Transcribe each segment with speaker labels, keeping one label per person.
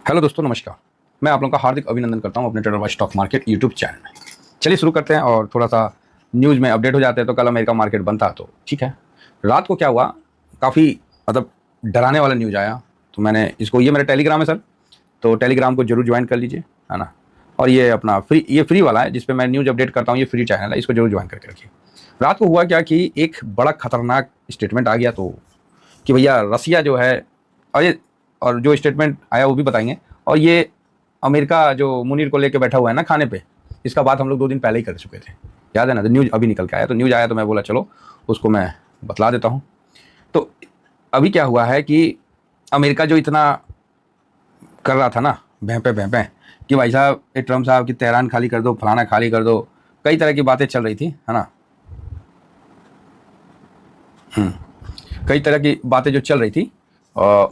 Speaker 1: Hello दोस्तों, नमस्कार। मैं आप लोगों का हार्दिक अभिनंदन करता हूं अपने trader by stock market YouTube channel में। चलिए शुरू करते हैं और थोड़ा सा न्यूज़ में अपडेट हो जाते हैं। तो कल अमेरिका मार्केट बनता तो ठीक है। रात को क्या हुआ, काफ़ी मतलब डराने वाला न्यूज़ आया। तो मैंने इसको, ये मेरा टेलीग्राम है सर, तो टेलीग्राम को जरूर ज्वाइन कर लीजिए, है ना। और ये अपना फ्री, ये फ्री वाला है जिसपे मैं न्यूज़ अपडेट करता हूँ। ये फ्री चैनल है, इसको जरूर ज्वाइन करके रखिए। रात को हुआ क्या कि एक बड़ा खतरनाक स्टेटमेंट आ गया, तो कि भैया रसिया जो है, और जो स्टेटमेंट आया वो भी बताएंगे। और ये अमेरिका जो मुनीर को लेके बैठा हुआ है ना खाने पे, इसका बात हम लोग 2 दिन पहले ही कर चुके थे, याद है ना। तो न्यूज़ अभी निकल के आया, तो न्यूज़ आया तो मैं बोला चलो उसको मैं बतला देता हूँ। तो अभी क्या हुआ है कि अमेरिका जो इतना कर रहा था ना भैं पे कि भाई साहब, ये ट्रम्प साहब की तेहरान खाली कर दो, फलाना खाली कर दो, कई तरह की बातें चल रही थी, है ना। कई तरह की बातें जो चल रही थी,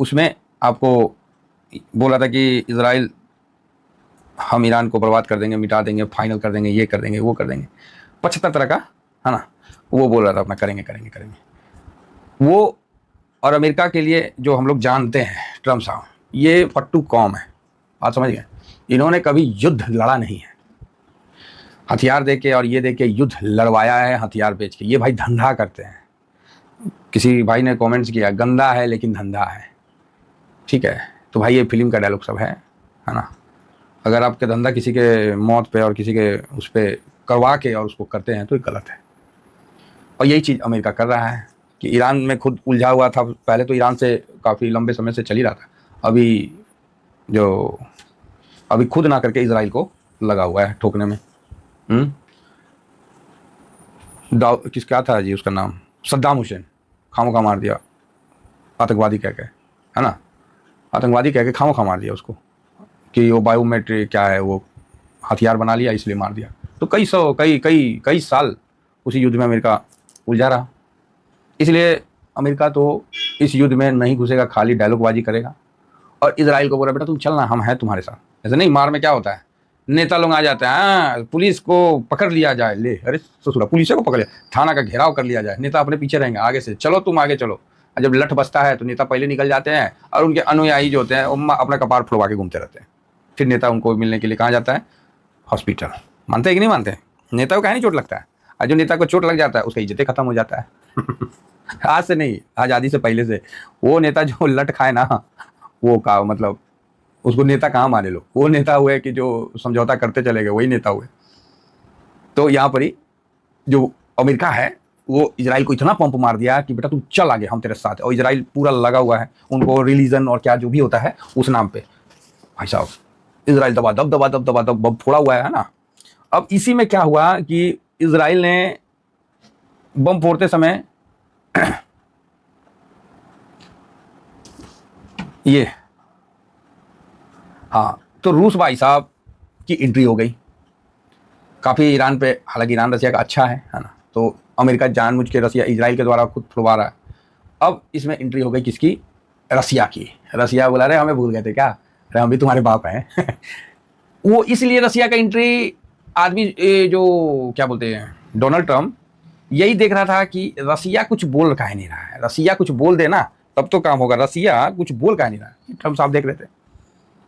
Speaker 1: उसमें आपको बोला था कि इजराइल, हम ईरान को बर्बाद कर देंगे, मिटा देंगे, फाइनल कर देंगे, ये कर देंगे, वो कर देंगे, 75 तरह का, है ना। वो बोल रहा था अपना करेंगे करेंगे करेंगे वो। और अमेरिका के लिए जो हम लोग जानते हैं ट्रम्प साहब, ये फट्टू कौम है, बात समझ गए। इन्होंने कभी युद्ध लड़ा नहीं है, हथियार दे के और ये दे के युद्ध लड़वाया है, हथियार बेच के। ये भाई धंधा करते हैं। किसी भाई ने कमेंट्स किया, गंदा है लेकिन धंधा है, ठीक है। तो भाई ये फिल्म का डायलॉग सब है ना। अगर आपके धंधा किसी के मौत पे और किसी के उस पर करवा के और उसको करते हैं तो ये गलत है। और यही चीज़ अमेरिका कर रहा है कि ईरान में खुद उलझा हुआ था। पहले तो ईरान से काफ़ी लंबे समय से चल ही रहा था, अभी जो अभी खुद ना करके इजराइल को लगा हुआ है ठोकने में। क्या था जी उसका नाम, सद्दाम हुसैन, खामोखा मार दिया आतंकवादी कह के, है ना। आतंकवादी कह के खामोखा मार दिया उसको कि वो बायोमेट्रिक क्या है, वो हथियार बना लिया इसलिए मार दिया। तो कई साल उसी युद्ध में अमेरिका उलझा रहा। इसलिए अमेरिका तो इस युद्ध में नहीं घुसेगा, खाली डायलॉगबाजी करेगा। और इजराइल को बोला बेटा तुम चलना, हम हैं तुम्हारे साथ। ऐसे नहीं, मार में क्या होता है, नेता लोग आ जाते हैं, हाँ पुलिस को पकड़ लिया जाए, ले अरे ससुरा पुलिस को पकड़ लिया, थाना का घेराव कर लिया जाए, नेता अपने पीछे रहेंगे, आगे से चलो तुम आगे चलो। और जब लठ बसता है तो नेता पहले निकल जाते हैं और उनके अनुयायी जो होते हैं वो अपना कपार फुलवा के घूमते रहते हैं। फिर नेता उनको मिलने के लिए कहाँ जाता है, हॉस्पिटल। मानते हैं कि नहीं मानते हैं? नेता को कहीं नहीं चोट लगता है, और जो नेता को चोट लग जाता है उसका इज्जत खत्म हो जाता है। आज से नहीं, आज़ादी से पहले से वो नेता जो लट खाए ना, वो का मतलब उसको नेता कहाँ माने लो। वो नेता हुए कि जो समझौता करते चले गए, वही नेता हुए। तो यहाँ पर ही जो अमेरिका है वो इजराइल को इतना पंप मार दिया कि बेटा तू चल आगे, हम तेरे साथ है। और इजराइल पूरा लगा हुआ है उनको रिलीजन और क्या जो भी होता है उस नाम पे। भाई साहब इजराइल दबा दब दबा दब दबा दब बम फोड़ा हुआ है ना। अब इसी में क्या हुआ कि इजराइल ने बम फोड़ते समय ये, हाँ, तो रूस भाई साहब की एंट्री हो गई काफ़ी ईरान पे। हालांकि ईरान रसिया का अच्छा है ना। तो अमेरिका जानबूझ के रसिया इजराइल के द्वारा खुद फुलवा रहा है। अब इसमें एंट्री हो गई किसकी, रसिया की। रसिया बोला रहे हमें भूल गए थे क्या, अरे हम भी तुम्हारे बाप हैं। वो इसलिए रसिया का एंट्री, आदमी जो क्या बोलते हैं डोनाल्ड ट्रम्प, यही देख रहा था कि रसिया कुछ बोल का ही नहीं रहा है। रसिया कुछ बोल दे ना तब तो काम होगा, रसिया कुछ बोल का नहीं रहा है। ट्रम्प साहब देख रहे थे।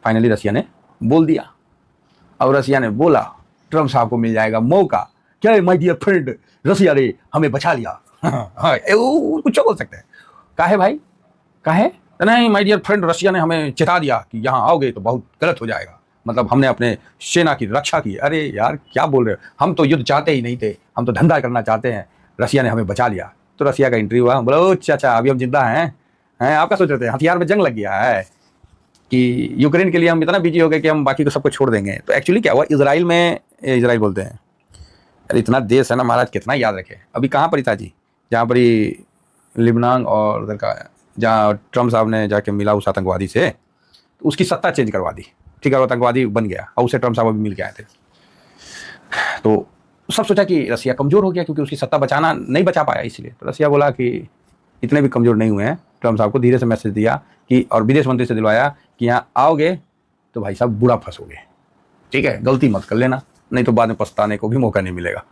Speaker 1: फाइनली रसिया ने बोल दिया, और रसिया ने बोला ट्रम्प साहब को मिल जाएगा मौका। क्या है माय डियर फ्रेंड, रसिया ने हमें बचा लिया। हाँ, कुछ बोल सकते हैं। काहे भाई, काहे नहीं, माय डियर फ्रेंड, रसिया ने हमें चेता दिया कि यहाँ आओगे तो बहुत गलत हो जाएगा, मतलब हमने अपने सेना की रक्षा की। अरे यार क्या बोल रहे हो, हम तो युद्ध चाहते ही नहीं थे, हम तो धंधा करना चाहते हैं, रसिया ने हमें बचा लिया। तो रसिया का एंट्री हुआ, बोलो अच्छा अभी हम जिंदा हैं आपका सोच रहे थे हथियार में जंग लग गया है कि यूक्रेन के लिए हम इतना बिजी हो गए कि हम बाकी को सबको छोड़ देंगे। तो एक्चुअली क्या हुआ, इजराइल में, इजराइल बोलते हैं, अरे इतना देश है ना महाराज, कितना याद रखे। अभी कहाँ पर ही था जी, जहाँ पर ही लिबनान और उधर का, जहाँ ट्रम्प साहब ने जाके मिला उस आतंकवादी से, तो उसकी सत्ता चेंज करवा दी, ठीक है, वो आतंकवादी बन गया और उसे ट्रम्प साहब अभी मिल के आए थे। तो सब सोचा कि रसिया कमज़ोर हो गया क्योंकि उसकी सत्ता बचाना नहीं बचा पाया, इसलिए तो रसिया बोला कि इतने भी कमज़ोर नहीं हुए हैं। ट्रम्प साहब को धीरे से मैसेज दिया कि, और विदेश मंत्री से दिलवाया कि यहाँ आओगे तो भाई साहब बुरा फंसोगे, ठीक है, गलती मत कर लेना, नहीं तो बाद में पछताने को भी मौका नहीं मिलेगा।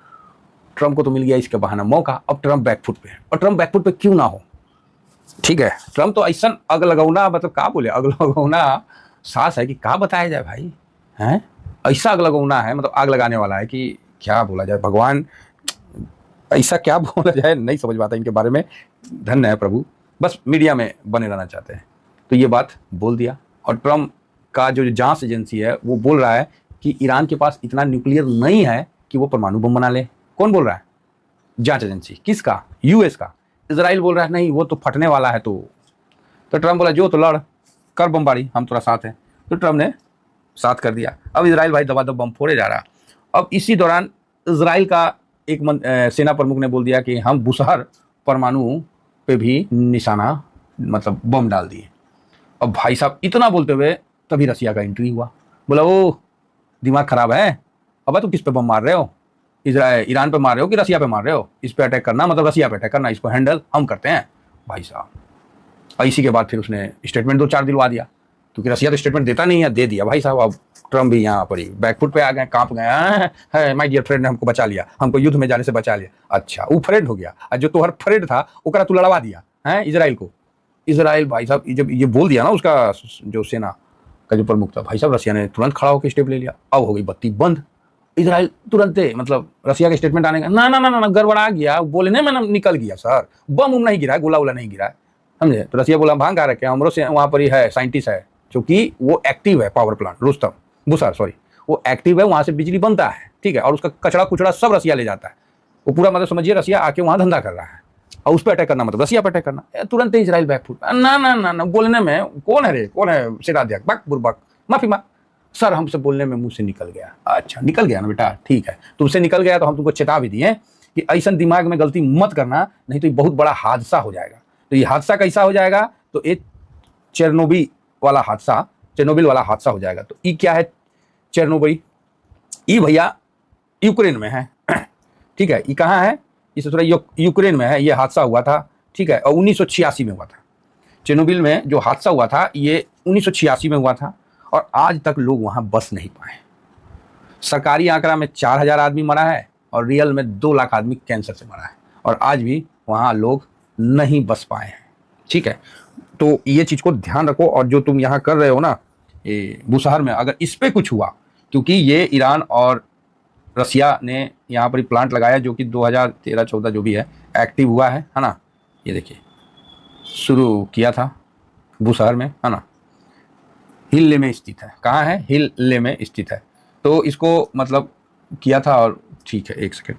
Speaker 1: ट्रम्प को तो मिल गया इसके बहाना मौका, अब ट्रम्प बैकफुट पे है। और ट्रम्प बैकफुट पे क्यों ना हो, ठीक है। ट्रम्प तो ऐसा अग लगौना, मतलब क्या बोले, अग लगौना साहस है कि क्या बताया जाए भाई, हैं ऐसा आग लगौना है, मतलब आग लगाने वाला है कि क्या बोला जाए, भगवान ऐसा क्या बोला जाए, नहीं समझ पाता इनके बारे में। धन्य है प्रभु, बस मीडिया में बने रहना चाहते हैं। तो ये बात बोल दिया, और ट्रम्प का जो जांच एजेंसी है वो बोल रहा है कि ईरान के पास इतना न्यूक्लियर नहीं है कि वो परमाणु बम बना ले। कौन बोल रहा है? जांच एजेंसी। किसका? यूएस का। इजराइल बोल रहा है नहीं वो तो फटने वाला है। तो ट्रम्प बोला जो तो लड़ कर बमबारी, हम थोड़ा साथ हैं। तो ट्रम्प ने साथ कर दिया। अब इजराइल भाई दबा दब बम फोड़े जा रहा। अब इसी दौरान इजराइल का एक सेना प्रमुख ने बोल दिया कि हम बुशहर परमाणु पे भी निशाना मतलब बम डाल दिए। अब भाई साहब इतना बोलते हुए तभी रसिया का एंट्री हुआ। बोला ओ दिमाग खराब है, अब तुम किस पे बम मार रहे हो? ईरान पे मार रहे हो कि रसिया पे मार रहे हो? इस पे अटैक करना मतलब रसिया पे अटैक करना, इसको हैंडल हम करते हैं भाई साहब। और इसी के बाद फिर उसने स्टेटमेंट 2-4 दिलवा दिया, क्योंकि रसिया तो स्टेटमेंट देता नहीं है, दे दिया भाई साहब। अब ट्रम्प भी यहाँ पर ही बैकफुट पे आ गए, कांप गए है माय डियर फ्रेंड ने हमको बचा लिया, हमको युद्ध में जाने से बचा लिया। अच्छा वो फ्रेंड हो गया, और जो तोहर फ्रेंड था ओकरा तू लड़वा दिया है इजराइल को। इजराइल भाई साहब जब ये बोल दिया ना, उसका जो सेना का जो प्रमुख था भाई साहब, रसिया ने तुरंत खड़ा होकर स्टेप ले लिया। अब हो गई बत्ती बंद। इजराइल तुरंत मतलब रसिया का स्टेटमेंट आने का ना ना ना ना गड़बड़ा गया, बोलने में निकल गया सर, बम उम नहीं गिरा, गोला वोला नहीं गिरा, समझे? तो रसिया बोला भांग आ रखे हमरो से वहाँ पर ही है साइंटिस्ट है, क्योंकि वो एक्टिव है पावर प्लांट रुस्तम बुशहर सॉरी, वो एक्टिव है, वहाँ से बिजली बनता है, ठीक है, और उसका कचड़ा कुचड़ा सब रसिया ले जाता है। वो पूरा मतलब समझिए रसिया आके वहाँ धंधा कर रहा है, और उस पर अटैक करना मतलब रसिया पर अटैक करना। तुरंत ही इजराइल बैकफुट, ना ना ना ना बोलने में कौन है रे, कौन है सेनाध्यक्ष, बक बुरबक माफी मांग सर, हमसे बोलने में मुंह से निकल गया। अच्छा निकल गया ना बेटा, ठीक है, तुमसे निकल गया तो हम तुमको चेता भी दिए कि ऐसा दिमाग में गलती मत करना, नहीं तो ये बहुत बड़ा हादसा हो जाएगा। तो ये हादसा कैसा हो जाएगा? तो ये चेरनोबिल वाला हादसा हो जाएगा। तो ये क्या है चेरनोबिल? ये भैया यूक्रेन में है, ठीक है। ये कहाँ है? इसे थोड़ा यूक्रेन में है, ये हादसा हुआ था, ठीक है, और 1986 में हुआ था। चेरनोबिल में जो हादसा हुआ था ये 1986 में हुआ था, और आज तक लोग वहां बस नहीं पाए। सरकारी आंकड़ा में 4000 आदमी मरा है, और रियल में 2 लाख आदमी कैंसर से मरा है, और आज भी वहां लोग नहीं बस पाए हैं, ठीक है। तो ये चीज को ध्यान रखो। और जो तुम यहाँ कर रहे हो ना ये बुशहर में, अगर इस पे कुछ हुआ, क्योंकि ये ईरान और रसिया ने यहाँ पर प्लांट लगाया जो कि 2013-14 जो भी है एक्टिव हुआ है ना। ये देखिए शुरू किया था बुशहर में, है ना, हिल ले में स्थित है। कहाँ है? हिल ले में स्थित है। तो इसको मतलब किया था, और ठीक है एक सेकेंड,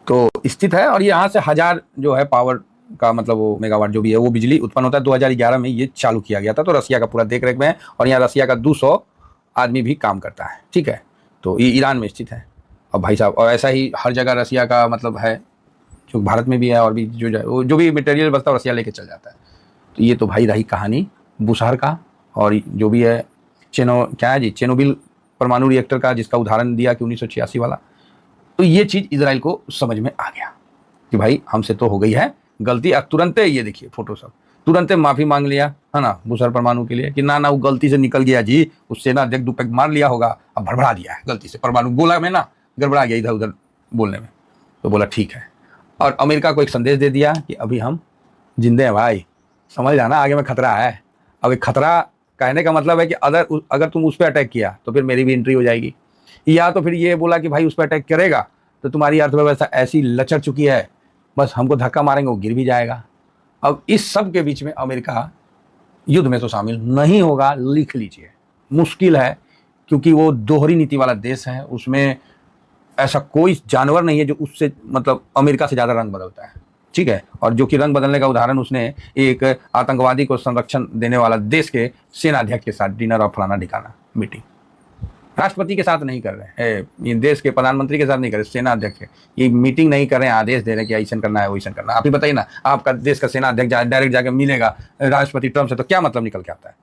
Speaker 1: तो स्थित है, और यहाँ से 1000 जो है पावर का मतलब वो मेगावाट जो भी है वो बिजली उत्पन्न होता है। 2011 में ये चालू किया गया था। तो रसिया का पूरा देख रेख में है, और यहाँ रसिया का 200 आदमी भी काम करता है, ठीक है। तो ये ईरान में स्थित है। और भाई साहब और ऐसा ही हर जगह रसिया का मतलब है, जो भारत में भी है, और भी जो भी मटेरियल बचता है रसिया लेके चल जाता है। तो ये तो भाई रही कहानी बुशहर का, और जो भी है चेरनोबिल परमाणु रिएक्टर का, जिसका उदाहरण दिया कि 1986 वाला। तो ये चीज़ इजराइल को समझ में आ गया कि भाई हमसे तो हो गई है गलती। अब तुरंत ये देखिए फोटो सब, तुरंत माफ़ी मांग लिया, है ना, बुशहर परमाणु के लिए कि ना वो गलती से निकल गया जी, उससे ना देख दुपैक मार लिया होगा, अब भड़बड़ा दिया है गलती से, परमाणु गोला में ना गड़बड़ा गया इधर उधर बोलने में। तो बोला ठीक है, और अमेरिका को एक संदेश दे दिया कि अभी हम जिंदे हैं भाई, समझ जाना आगे में खतरा है। अब एक खतरा कहने का मतलब है कि अगर तुम उस पर अटैक किया तो फिर मेरी भी एंट्री हो जाएगी, या तो फिर ये बोला कि भाई उस पर अटैक करेगा तो तुम्हारी अर्थव्यवस्था ऐसी लचर चुकी है, बस हमको धक्का मारेंगे वो गिर भी जाएगा। अब इस सब के बीच में अमेरिका युद्ध में तो शामिल नहीं होगा, लिख लीजिए, मुश्किल है, क्योंकि वो दोहरी नीति वाला देश है। उसमें ऐसा कोई जानवर नहीं है जो उससे मतलब अमेरिका से ज़्यादा रंग बदलता है, ठीक है। और जो कि रंग बदलने का उदाहरण उसने एक आतंकवादी को संरक्षण देने वाला देश के सेनाध्यक्ष के साथ डिनर और फलाना ढिकाना मीटिंग, राष्ट्रपति के साथ नहीं कर रहे हैं, ये देश के प्रधानमंत्री के साथ नहीं कर रहे, सेनाध्यक्ष ये मीटिंग नहीं कर रहे हैं, आदेश दे रहे हैं कि ऐसा करना है वैसा करना है। आप ही बताइए ना, आपका देश का सेनाध्यक्ष डायरेक्ट जाकर मिलेगा राष्ट्रपति ट्रम्प से, तो क्या मतलब निकल के आता है?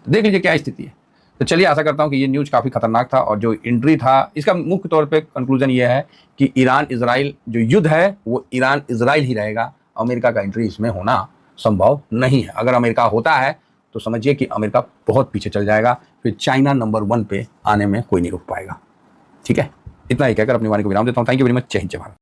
Speaker 1: देख लीजिए क्या स्थिति है। तो चलिए आशा करता हूँ कि ये न्यूज़ काफ़ी खतरनाक था, और जो एंट्री था इसका मुख्य तौर पे कंक्लूजन ये है कि ईरान इजराइल जो युद्ध है वो ईरान इजराइल ही रहेगा, अमेरिका का एंट्री इसमें होना संभव नहीं है। अगर अमेरिका होता है तो समझिए कि अमेरिका बहुत पीछे चल जाएगा, फिर चाइना नंबर 1 पे आने में कोई नहीं रोक पाएगा, ठीक है। इतना ही कहकर अपनी वाणी को विराम देता हूँ। Thank you very much. जय हिंद जय भारत।